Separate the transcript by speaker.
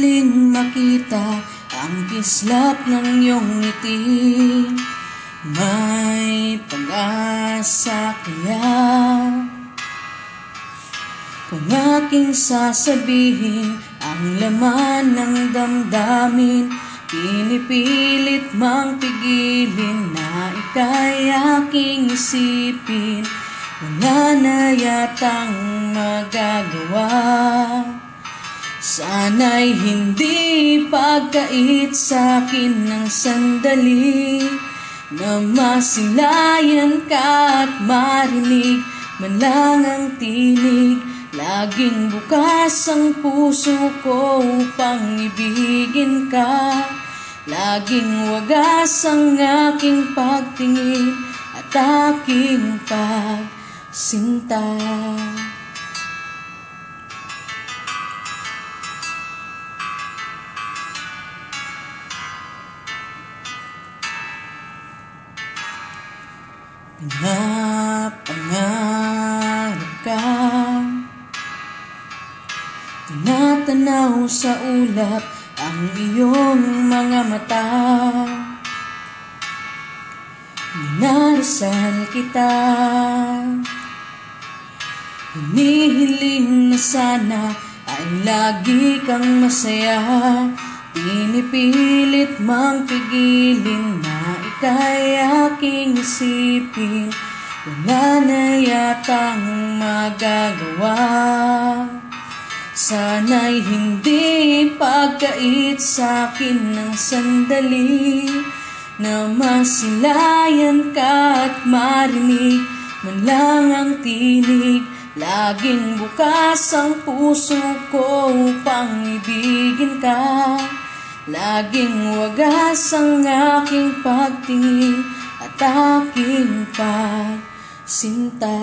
Speaker 1: Hinihiling makita ang kislap ng iyong ngiti. May pag-asa kaya kung aking sasabihin ang laman ng damdamin? Pinipilit mang pigilin na ika'y aking isipin. Wala na yatang magagawa. Sana'y hindi pagkait sa'kin ng sandali na masilayan ka at marinig man lang ang tinig. Laging bukas ang puso ko upang ibigin ka. Laging wagas ang aking pagtingin at aking pagsinta. Pinapangarap ka, tinatanaw sa ulap ang iyong mga mata. Minarasal kita, hinihiling na sana ay lagi kang masaya. Pinipilit mang pigilin na ika'y aking isipin. Wala na yatang magagawa. Sana'y hindi pagkait sa'kin ng sandali na masilayan ka at marinig man lang ang tinig. Laging bukas ang puso ko upang ibigin ka. Laging wagas ang aking pagtingin at aking pagsinta.